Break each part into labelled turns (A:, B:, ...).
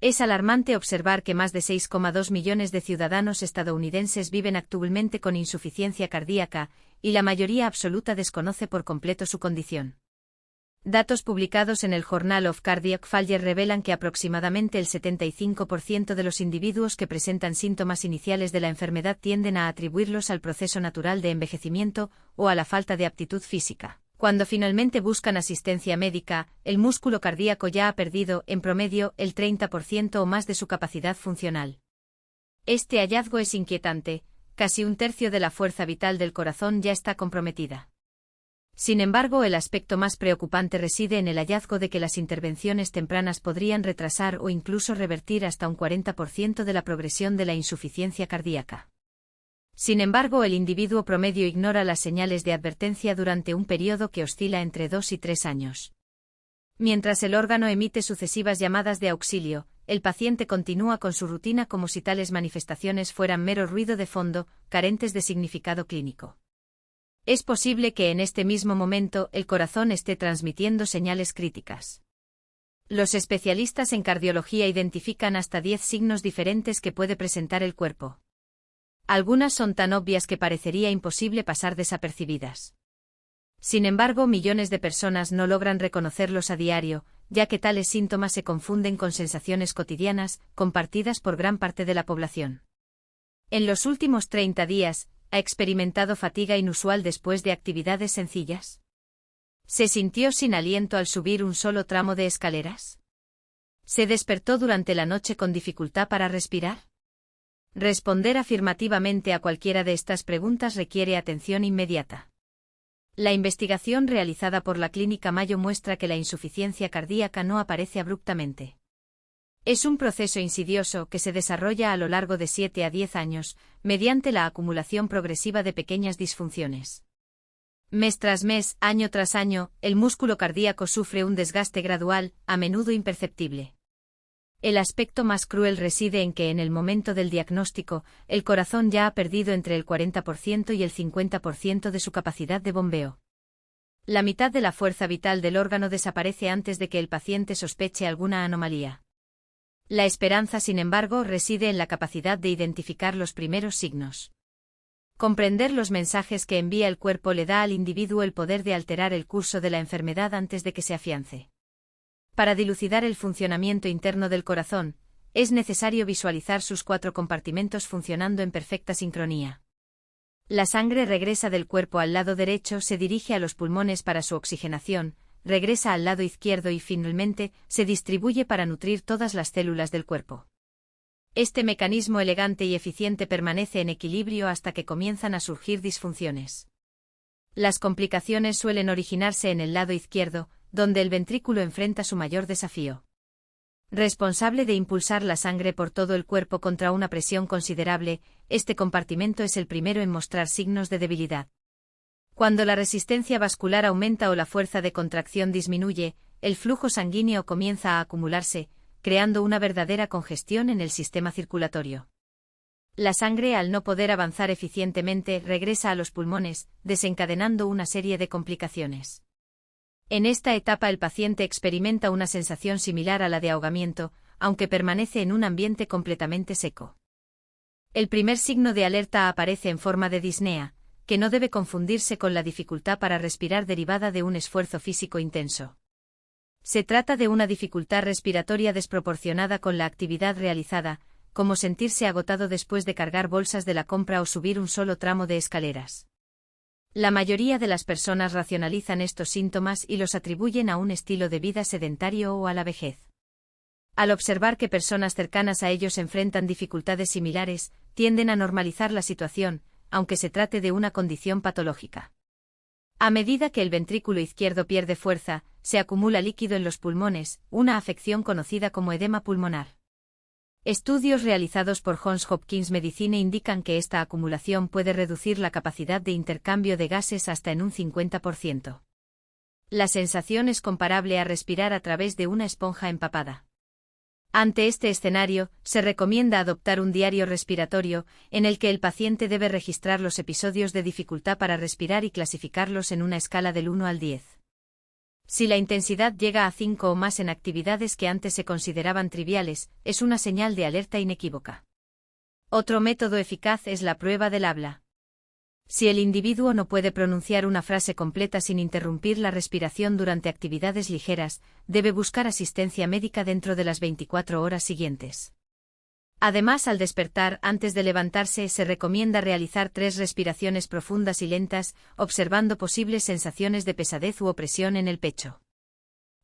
A: Es alarmante observar que más de 6,2 millones de ciudadanos estadounidenses viven actualmente con insuficiencia cardíaca, y la mayoría absoluta desconoce por completo su condición. Datos publicados en el Journal of Cardiac Failure revelan que aproximadamente el 75% de los individuos que presentan síntomas iniciales de la enfermedad tienden a atribuirlos al proceso natural de envejecimiento o a la falta de aptitud física. Cuando finalmente buscan asistencia médica, el músculo cardíaco ya ha perdido, en promedio, el 30% o más de su capacidad funcional. Este hallazgo es inquietante, casi un tercio de la fuerza vital del corazón ya está comprometida. Sin embargo, el aspecto más preocupante reside en el hallazgo de que las intervenciones tempranas podrían retrasar o incluso revertir hasta un 40% de la progresión de la insuficiencia cardíaca. Sin embargo, el individuo promedio ignora las señales de advertencia durante un periodo que oscila entre 2 y 3 años. Mientras el órgano emite sucesivas llamadas de auxilio, el paciente continúa con su rutina como si tales manifestaciones fueran mero ruido de fondo, carentes de significado clínico. Es posible que en este mismo momento el corazón esté transmitiendo señales críticas. Los especialistas en cardiología identifican hasta 10 signos diferentes que puede presentar el cuerpo. Algunas son tan obvias que parecería imposible pasar desapercibidas. Sin embargo, millones de personas no logran reconocerlos a diario, ya que tales síntomas se confunden con sensaciones cotidianas, compartidas por gran parte de la población. En los últimos 30 días, ¿ha experimentado fatiga inusual después de actividades sencillas? ¿Se sintió sin aliento al subir un solo tramo de escaleras? ¿Se despertó durante la noche con dificultad para respirar? Responder afirmativamente a cualquiera de estas preguntas requiere atención inmediata. La investigación realizada por la Clínica Mayo muestra que la insuficiencia cardíaca no aparece abruptamente. Es un proceso insidioso que se desarrolla a lo largo de 7 a 10 años, mediante la acumulación progresiva de pequeñas disfunciones. Mes tras mes, año tras año, el músculo cardíaco sufre un desgaste gradual, a menudo imperceptible. El aspecto más cruel reside en que en el momento del diagnóstico, el corazón ya ha perdido entre el 40% y el 50% de su capacidad de bombeo. La mitad de la fuerza vital del órgano desaparece antes de que el paciente sospeche alguna anomalía. La esperanza, sin embargo, reside en la capacidad de identificar los primeros signos. Comprender los mensajes que envía el cuerpo le da al individuo el poder de alterar el curso de la enfermedad antes de que se afiance. Para dilucidar el funcionamiento interno del corazón, es necesario visualizar sus 4 compartimentos funcionando en perfecta sincronía. La sangre regresa del cuerpo al lado derecho, se dirige a los pulmones para su oxigenación, regresa al lado izquierdo y finalmente se distribuye para nutrir todas las células del cuerpo. Este mecanismo elegante y eficiente permanece en equilibrio hasta que comienzan a surgir disfunciones. Las complicaciones suelen originarse en el lado izquierdo, donde el ventrículo enfrenta su mayor desafío. Responsable de impulsar la sangre por todo el cuerpo contra una presión considerable, este compartimento es el primero en mostrar signos de debilidad. Cuando la resistencia vascular aumenta o la fuerza de contracción disminuye, el flujo sanguíneo comienza a acumularse, creando una verdadera congestión en el sistema circulatorio. La sangre, al no poder avanzar eficientemente, regresa a los pulmones, desencadenando una serie de complicaciones. En esta etapa el paciente experimenta una sensación similar a la de ahogamiento, aunque permanece en un ambiente completamente seco. El primer signo de alerta aparece en forma de disnea, que no debe confundirse con la dificultad para respirar derivada de un esfuerzo físico intenso. Se trata de una dificultad respiratoria desproporcionada con la actividad realizada, como sentirse agotado después de cargar bolsas de la compra o subir un solo tramo de escaleras. La mayoría de las personas racionalizan estos síntomas y los atribuyen a un estilo de vida sedentario o a la vejez. Al observar que personas cercanas a ellos enfrentan dificultades similares, tienden a normalizar la situación, aunque se trate de una condición patológica. A medida que el ventrículo izquierdo pierde fuerza, se acumula líquido en los pulmones, una afección conocida como edema pulmonar. Estudios realizados por Johns Hopkins Medicine indican que esta acumulación puede reducir la capacidad de intercambio de gases hasta en un 50%. La sensación es comparable a respirar a través de una esponja empapada. Ante este escenario, se recomienda adoptar un diario respiratorio, en el que el paciente debe registrar los episodios de dificultad para respirar y clasificarlos en una escala del 1 al 10. Si la intensidad llega a 5 o más en actividades que antes se consideraban triviales, es una señal de alerta inequívoca. Otro método eficaz es la prueba del habla. Si el individuo no puede pronunciar una frase completa sin interrumpir la respiración durante actividades ligeras, debe buscar asistencia médica dentro de las 24 horas siguientes. Además, al despertar, antes de levantarse, se recomienda realizar 3 respiraciones profundas y lentas, observando posibles sensaciones de pesadez u opresión en el pecho.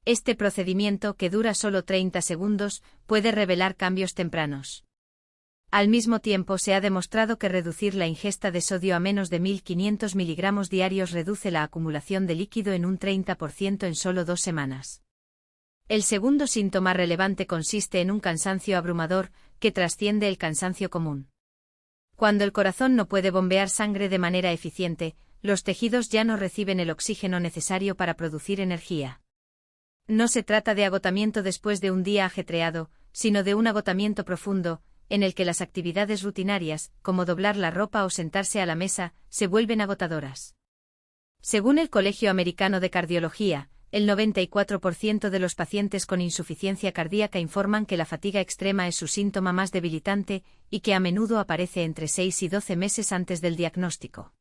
A: Este procedimiento, que dura solo 30 segundos, puede revelar cambios tempranos. Al mismo tiempo, se ha demostrado que reducir la ingesta de sodio a menos de 1500 miligramos diarios reduce la acumulación de líquido en un 30% en solo 2 semanas. El segundo síntoma relevante consiste en un cansancio abrumador, que trasciende el cansancio común. Cuando el corazón no puede bombear sangre de manera eficiente, los tejidos ya no reciben el oxígeno necesario para producir energía. No se trata de agotamiento después de un día ajetreado, sino de un agotamiento profundo, en el que las actividades rutinarias, como doblar la ropa o sentarse a la mesa, se vuelven agotadoras. Según el Colegio Americano de Cardiología, el 94% de los pacientes con insuficiencia cardíaca informan que la fatiga extrema es su síntoma más debilitante y que a menudo aparece entre 6 y 12 meses antes del diagnóstico.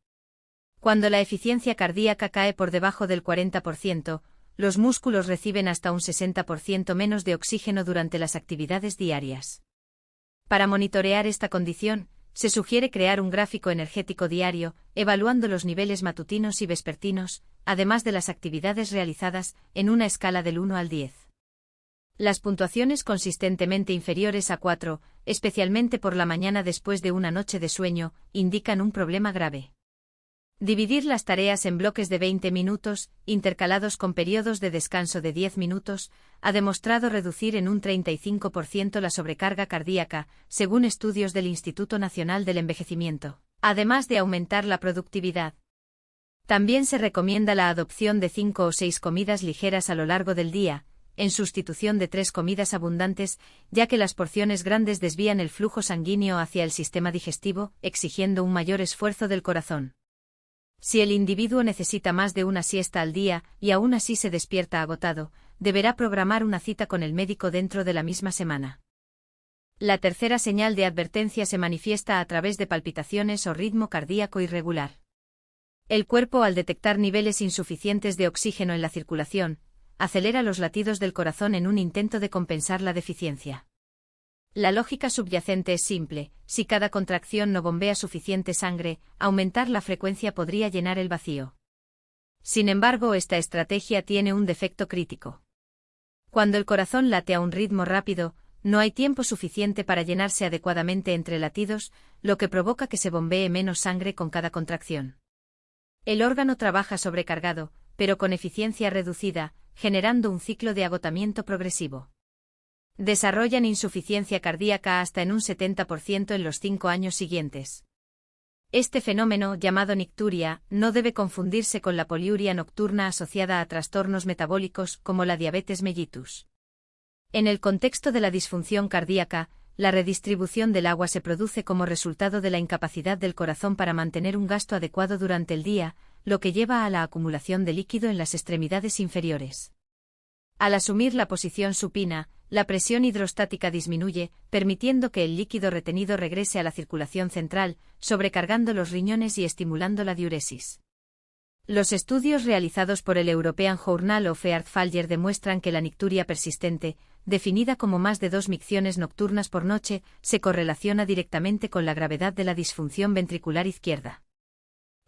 A: Cuando la eficiencia cardíaca cae por debajo del 40%, los músculos reciben hasta un 60% menos de oxígeno durante las actividades diarias. Para monitorear esta condición, se sugiere crear un gráfico energético diario, evaluando los niveles matutinos y vespertinos, además de las actividades realizadas, en una escala del 1 al 10. Las puntuaciones consistentemente inferiores a 4, especialmente por la mañana después de una noche de sueño, indican un problema grave. Dividir las tareas en bloques de 20 minutos, intercalados con periodos de descanso de 10 minutos, ha demostrado reducir en un 35% la sobrecarga cardíaca, según estudios del Instituto Nacional del Envejecimiento, además de aumentar la productividad. También se recomienda la adopción de 5 o 6 comidas ligeras a lo largo del día, en sustitución de 3 comidas abundantes, ya que las porciones grandes desvían el flujo sanguíneo hacia el sistema digestivo, exigiendo un mayor esfuerzo del corazón. Si el individuo necesita más de una siesta al día y aún así se despierta agotado, deberá programar una cita con el médico dentro de la misma semana. La tercera señal de advertencia se manifiesta a través de palpitaciones o ritmo cardíaco irregular. El cuerpo, al detectar niveles insuficientes de oxígeno en la circulación, acelera los latidos del corazón en un intento de compensar la deficiencia. La lógica subyacente es simple: si cada contracción no bombea suficiente sangre, aumentar la frecuencia podría llenar el vacío. Sin embargo, esta estrategia tiene un defecto crítico. Cuando el corazón late a un ritmo rápido, no hay tiempo suficiente para llenarse adecuadamente entre latidos, lo que provoca que se bombee menos sangre con cada contracción. El órgano trabaja sobrecargado, pero con eficiencia reducida, generando un ciclo de agotamiento progresivo. Desarrollan insuficiencia cardíaca hasta en un 70% en los 5 años siguientes. Este fenómeno, llamado nicturia, no debe confundirse con la poliuria nocturna asociada a trastornos metabólicos como la diabetes mellitus. En el contexto de la disfunción cardíaca, la redistribución del agua se produce como resultado de la incapacidad del corazón para mantener un gasto adecuado durante el día, lo que lleva a la acumulación de líquido en las extremidades inferiores. Al asumir la posición supina, la presión hidrostática disminuye, permitiendo que el líquido retenido regrese a la circulación central, sobrecargando los riñones y estimulando la diuresis. Los estudios realizados por el European Journal of Heart Failure demuestran que la nicturia persistente, definida como más de 2 micciones nocturnas por noche, se correlaciona directamente con la gravedad de la disfunción ventricular izquierda.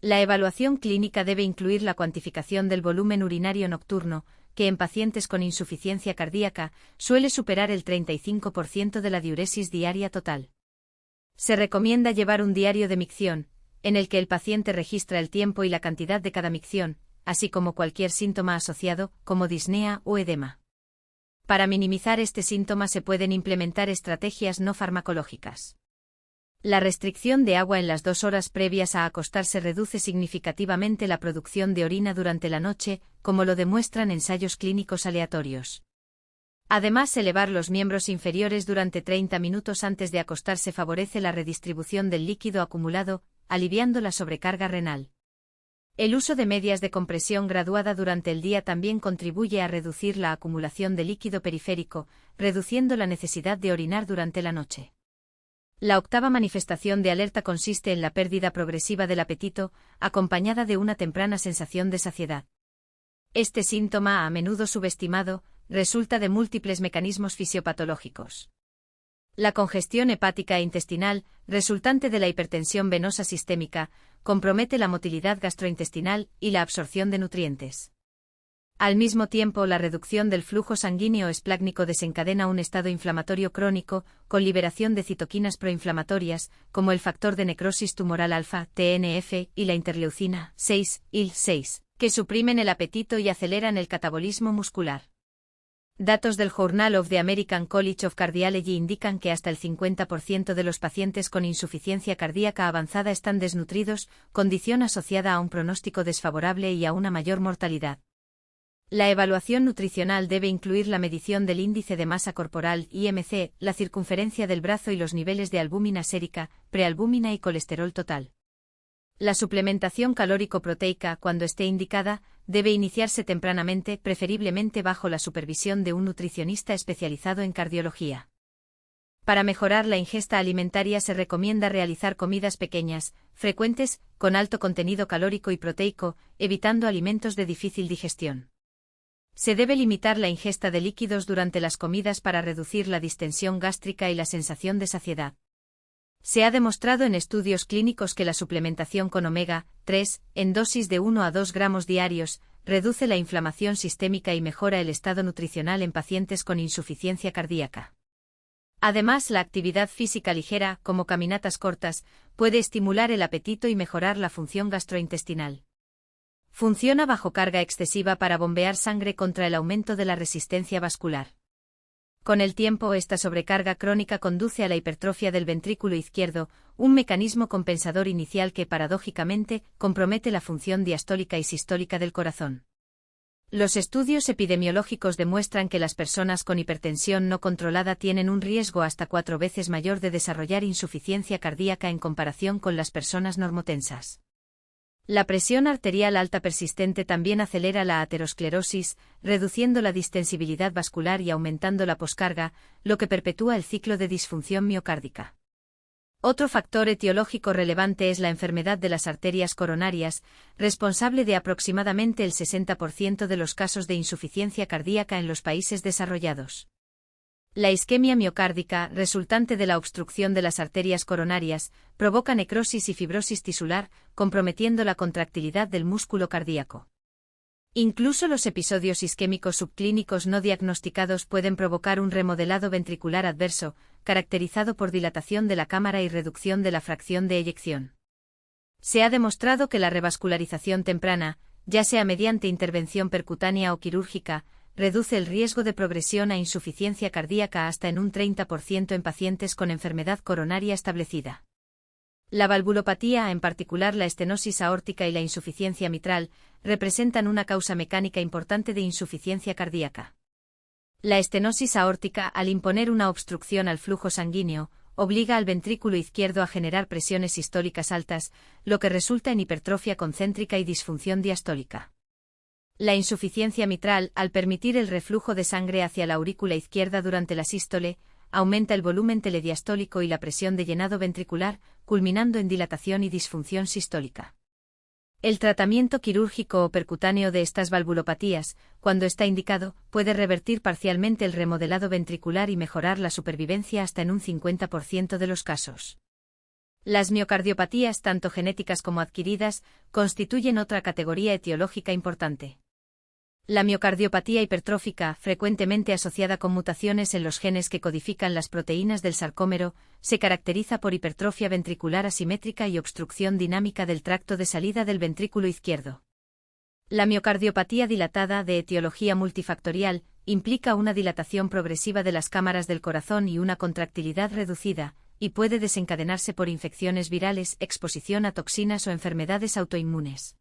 A: La evaluación clínica debe incluir la cuantificación del volumen urinario nocturno, que en pacientes con insuficiencia cardíaca suele superar el 35% de la diuresis diaria total. Se recomienda llevar un diario de micción, en el que el paciente registra el tiempo y la cantidad de cada micción, así como cualquier síntoma asociado, como disnea o edema. Para minimizar este síntoma se pueden implementar estrategias no farmacológicas. La restricción de agua en las 2 horas previas a acostarse reduce significativamente la producción de orina durante la noche, como lo demuestran ensayos clínicos aleatorios. Además, elevar los miembros inferiores durante 30 minutos antes de acostarse favorece la redistribución del líquido acumulado, aliviando la sobrecarga renal. El uso de medias de compresión graduada durante el día también contribuye a reducir la acumulación de líquido periférico, reduciendo la necesidad de orinar durante la noche. La octava manifestación de alerta consiste en la pérdida progresiva del apetito, acompañada de una temprana sensación de saciedad. Este síntoma, a menudo subestimado, resulta de múltiples mecanismos fisiopatológicos. La congestión hepática e intestinal, resultante de la hipertensión venosa sistémica, compromete la motilidad gastrointestinal y la absorción de nutrientes. Al mismo tiempo, la reducción del flujo sanguíneo esplácnico desencadena un estado inflamatorio crónico, con liberación de citoquinas proinflamatorias, como el factor de necrosis tumoral alfa, TNF, y la interleucina 6, IL-6, que suprimen el apetito y aceleran el catabolismo muscular. Datos del Journal of the American College of Cardiology indican que hasta el 50% de los pacientes con insuficiencia cardíaca avanzada están desnutridos, condición asociada a un pronóstico desfavorable y a una mayor mortalidad. La evaluación nutricional debe incluir la medición del índice de masa corporal, IMC, la circunferencia del brazo y los niveles de albúmina sérica, prealbúmina y colesterol total. La suplementación calórico-proteica, cuando esté indicada, debe iniciarse tempranamente, preferiblemente bajo la supervisión de un nutricionista especializado en cardiología. Para mejorar la ingesta alimentaria se recomienda realizar comidas pequeñas, frecuentes, con alto contenido calórico y proteico, evitando alimentos de difícil digestión. Se debe limitar la ingesta de líquidos durante las comidas para reducir la distensión gástrica y la sensación de saciedad. Se ha demostrado en estudios clínicos que la suplementación con omega-3, en dosis de 1 a 2 gramos diarios, reduce la inflamación sistémica y mejora el estado nutricional en pacientes con insuficiencia cardíaca. Además, la actividad física ligera, como caminatas cortas, puede estimular el apetito y mejorar la función gastrointestinal. Funciona bajo carga excesiva para bombear sangre contra el aumento de la resistencia vascular. Con el tiempo, esta sobrecarga crónica conduce a la hipertrofia del ventrículo izquierdo, un mecanismo compensador inicial que, paradójicamente, compromete la función diastólica y sistólica del corazón. Los estudios epidemiológicos demuestran que las personas con hipertensión no controlada tienen un riesgo hasta 4 veces mayor de desarrollar insuficiencia cardíaca en comparación con las personas normotensas. La presión arterial alta persistente también acelera la aterosclerosis, reduciendo la distensibilidad vascular y aumentando la poscarga, lo que perpetúa el ciclo de disfunción miocárdica. Otro factor etiológico relevante es la enfermedad de las arterias coronarias, responsable de aproximadamente el 60% de los casos de insuficiencia cardíaca en los países desarrollados. La isquemia miocárdica, resultante de la obstrucción de las arterias coronarias, provoca necrosis y fibrosis tisular, comprometiendo la contractilidad del músculo cardíaco. Incluso los episodios isquémicos subclínicos no diagnosticados pueden provocar un remodelado ventricular adverso, caracterizado por dilatación de la cámara y reducción de la fracción de eyección. Se ha demostrado que la revascularización temprana, ya sea mediante intervención percutánea o quirúrgica, reduce el riesgo de progresión a insuficiencia cardíaca hasta en un 30% en pacientes con enfermedad coronaria establecida. La valvulopatía, en particular la estenosis aórtica y la insuficiencia mitral, representan una causa mecánica importante de insuficiencia cardíaca. La estenosis aórtica, al imponer una obstrucción al flujo sanguíneo, obliga al ventrículo izquierdo a generar presiones sistólicas altas, lo que resulta en hipertrofia concéntrica y disfunción diastólica. La insuficiencia mitral, al permitir el reflujo de sangre hacia la aurícula izquierda durante la sístole, aumenta el volumen telediastólico y la presión de llenado ventricular, culminando en dilatación y disfunción sistólica. El tratamiento quirúrgico o percutáneo de estas valvulopatías, cuando está indicado, puede revertir parcialmente el remodelado ventricular y mejorar la supervivencia hasta en un 50% de los casos. Las miocardiopatías, tanto genéticas como adquiridas, constituyen otra categoría etiológica importante. La miocardiopatía hipertrófica, frecuentemente asociada con mutaciones en los genes que codifican las proteínas del sarcómero, se caracteriza por hipertrofia ventricular asimétrica y obstrucción dinámica del tracto de salida del ventrículo izquierdo. La miocardiopatía dilatada, de etiología multifactorial, implica una dilatación progresiva de las cámaras del corazón y una contractilidad reducida, y puede desencadenarse por infecciones virales, exposición a toxinas o enfermedades autoinmunes.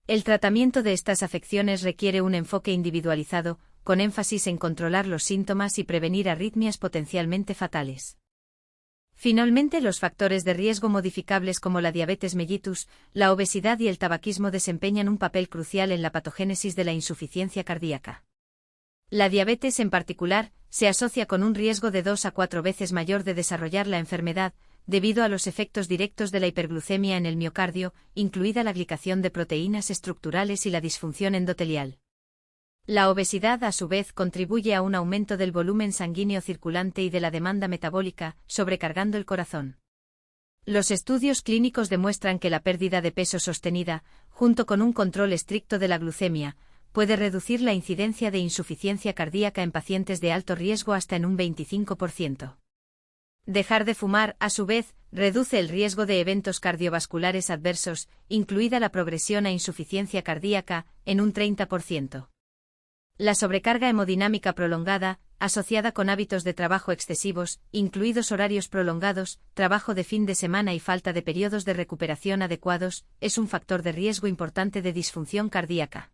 A: El tratamiento de estas afecciones requiere un enfoque individualizado, con énfasis en controlar los síntomas y prevenir arritmias potencialmente fatales. Finalmente, los factores de riesgo modificables como la diabetes mellitus, la obesidad y el tabaquismo desempeñan un papel crucial en la patogénesis de la insuficiencia cardíaca. La diabetes en particular, se asocia con un riesgo de 2 a 4 veces mayor de desarrollar la enfermedad, debido a los efectos directos de la hiperglucemia en el miocardio, incluida la glicación de proteínas estructurales y la disfunción endotelial. La obesidad, a su vez, contribuye a un aumento del volumen sanguíneo circulante y de la demanda metabólica, sobrecargando el corazón. Los estudios clínicos demuestran que la pérdida de peso sostenida, junto con un control estricto de la glucemia, puede reducir la incidencia de insuficiencia cardíaca en pacientes de alto riesgo hasta en un 25%. Dejar de fumar, a su vez, reduce el riesgo de eventos cardiovasculares adversos, incluida la progresión a insuficiencia cardíaca, en un 30%. La sobrecarga hemodinámica prolongada, asociada con hábitos de trabajo excesivos, incluidos horarios prolongados, trabajo de fin de semana y falta de periodos de recuperación adecuados, es un factor de riesgo importante de disfunción cardíaca.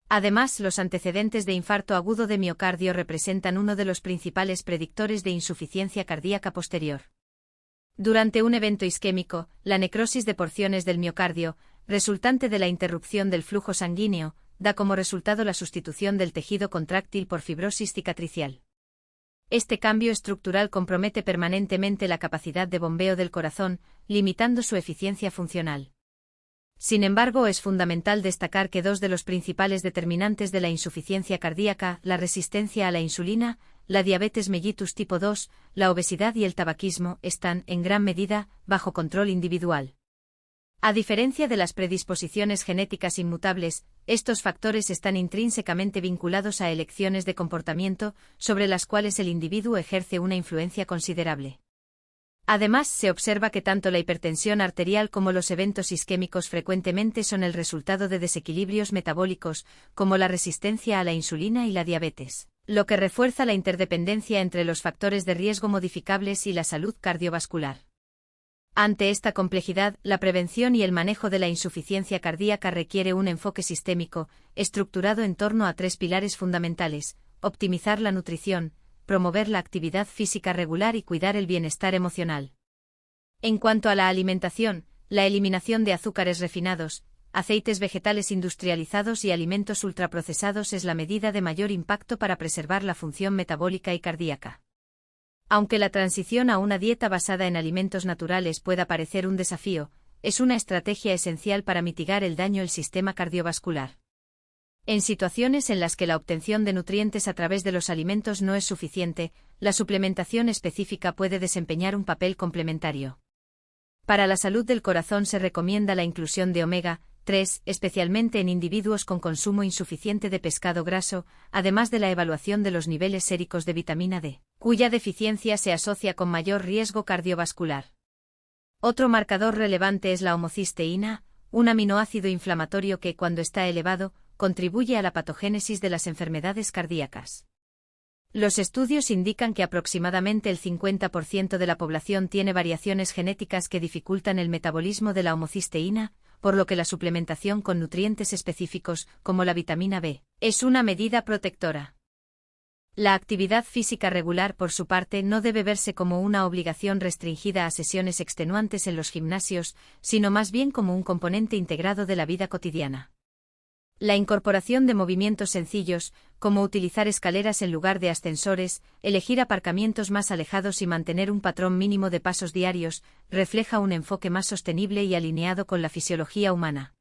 A: Además, los antecedentes de infarto agudo de miocardio representan uno de los principales predictores de insuficiencia cardíaca posterior. Durante un evento isquémico, la necrosis de porciones del miocardio, resultante de la interrupción del flujo sanguíneo, da como resultado la sustitución del tejido contráctil por fibrosis cicatricial. Este cambio estructural compromete permanentemente la capacidad de bombeo del corazón, limitando su eficiencia funcional. Sin embargo, es fundamental destacar que dos de los principales determinantes de la insuficiencia cardíaca, la resistencia a la insulina, la diabetes mellitus tipo 2, la obesidad y el tabaquismo, están, en gran medida, bajo control individual. A diferencia de las predisposiciones genéticas inmutables, estos factores están intrínsecamente vinculados a elecciones de comportamiento, sobre las cuales el individuo ejerce una influencia considerable. Además, se observa que tanto la hipertensión arterial como los eventos isquémicos frecuentemente son el resultado de desequilibrios metabólicos, como la resistencia a la insulina y la diabetes, lo que refuerza la interdependencia entre los factores de riesgo modificables y la salud cardiovascular. Ante esta complejidad, la prevención y el manejo de la insuficiencia cardíaca requiere un enfoque sistémico, estructurado en torno a 3 pilares fundamentales: optimizar la nutrición, promover la actividad física regular y cuidar el bienestar emocional. En cuanto a la alimentación, la eliminación de azúcares refinados, aceites vegetales industrializados y alimentos ultraprocesados es la medida de mayor impacto para preservar la función metabólica y cardíaca. Aunque la transición a una dieta basada en alimentos naturales pueda parecer un desafío, es una estrategia esencial para mitigar el daño al sistema cardiovascular. En situaciones en las que la obtención de nutrientes a través de los alimentos no es suficiente, la suplementación específica puede desempeñar un papel complementario. Para la salud del corazón se recomienda la inclusión de omega-3, especialmente en individuos con consumo insuficiente de pescado graso, además de la evaluación de los niveles séricos de vitamina D, cuya deficiencia se asocia con mayor riesgo cardiovascular. Otro marcador relevante es la homocisteína, un aminoácido inflamatorio que, cuando está elevado, contribuye a la patogénesis de las enfermedades cardíacas. Los estudios indican que aproximadamente el 50% de la población tiene variaciones genéticas que dificultan el metabolismo de la homocisteína, por lo que la suplementación con nutrientes específicos, como la vitamina B, es una medida protectora. La actividad física regular, por su parte, no debe verse como una obligación restringida a sesiones extenuantes en los gimnasios, sino más bien como un componente integrado de la vida cotidiana. La incorporación de movimientos sencillos, como utilizar escaleras en lugar de ascensores, elegir aparcamientos más alejados y mantener un patrón mínimo de pasos diarios, refleja un enfoque más sostenible y alineado con la fisiología humana.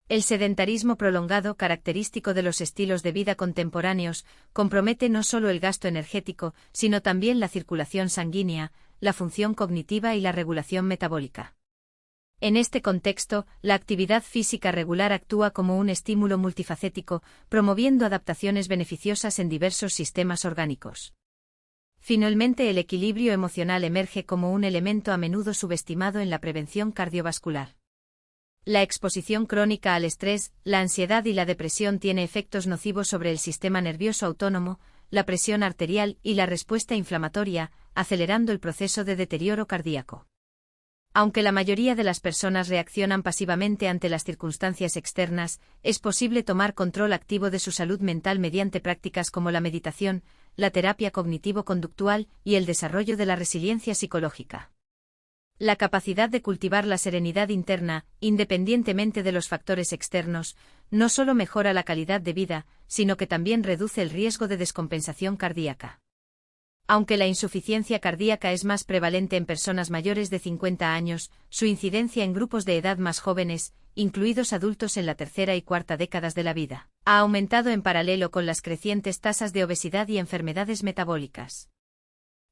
A: El sedentarismo prolongado, característico de los estilos de vida contemporáneos, compromete no solo el gasto energético, sino también la circulación sanguínea, la función cognitiva y la regulación metabólica. En este contexto, la actividad física regular actúa como un estímulo multifacético, promoviendo adaptaciones beneficiosas en diversos sistemas orgánicos. Finalmente, el equilibrio emocional emerge como un elemento a menudo subestimado en la prevención cardiovascular. La exposición crónica al estrés, la ansiedad y la depresión tiene efectos nocivos sobre el sistema nervioso autónomo, la presión arterial y la respuesta inflamatoria, acelerando el proceso de deterioro cardíaco. Aunque la mayoría de las personas reaccionan pasivamente ante las circunstancias externas, es posible tomar control activo de su salud mental mediante prácticas como la meditación, la terapia cognitivo-conductual y el desarrollo de la resiliencia psicológica. La capacidad de cultivar la serenidad interna, independientemente de los factores externos, no solo mejora la calidad de vida, sino que también reduce el riesgo de descompensación cardíaca. Aunque la insuficiencia cardíaca es más prevalente en personas mayores de 50 años, su incidencia en grupos de edad más jóvenes, incluidos adultos en la tercera y cuarta décadas de la vida, ha aumentado en paralelo con las crecientes tasas de obesidad y enfermedades metabólicas.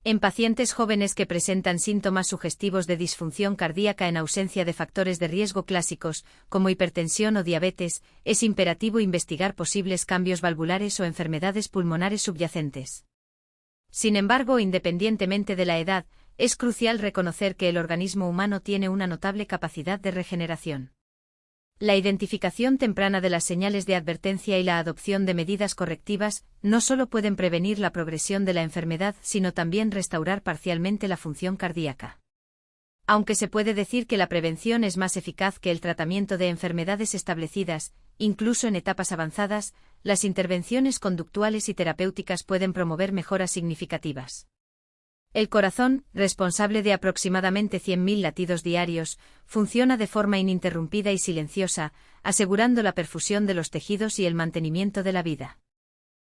A: En pacientes jóvenes que presentan síntomas sugestivos de disfunción cardíaca en ausencia de factores de riesgo clásicos, como hipertensión o diabetes, es imperativo investigar posibles cambios valvulares o enfermedades pulmonares subyacentes. Sin embargo, independientemente de la edad, es crucial reconocer que el organismo humano tiene una notable capacidad de regeneración. La identificación temprana de las señales de advertencia y la adopción de medidas correctivas no solo pueden prevenir la progresión de la enfermedad, sino también restaurar parcialmente la función cardíaca. Aunque se puede decir que la prevención es más eficaz que el tratamiento de enfermedades establecidas, incluso en etapas avanzadas, las intervenciones conductuales y terapéuticas pueden promover mejoras significativas. El corazón, responsable de aproximadamente 100.000 latidos diarios, funciona de forma ininterrumpida y silenciosa, asegurando la perfusión de los tejidos y el mantenimiento de la vida.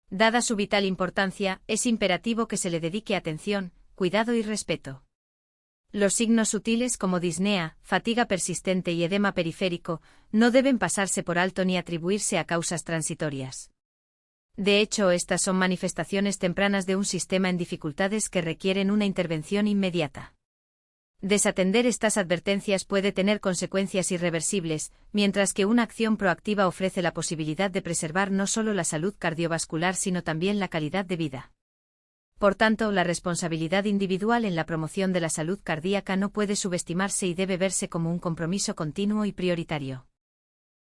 A: Dada su vital importancia, es imperativo que se le dedique atención, cuidado y respeto. Los signos sutiles como disnea, fatiga persistente y edema periférico no deben pasarse por alto ni atribuirse a causas transitorias. De hecho, estas son manifestaciones tempranas de un sistema en dificultades que requieren una intervención inmediata. Desatender estas advertencias puede tener consecuencias irreversibles, mientras que una acción proactiva ofrece la posibilidad de preservar no solo la salud cardiovascular sino también la calidad de vida. Por tanto, la responsabilidad individual en la promoción de la salud cardíaca no puede subestimarse y debe verse como un compromiso continuo y prioritario.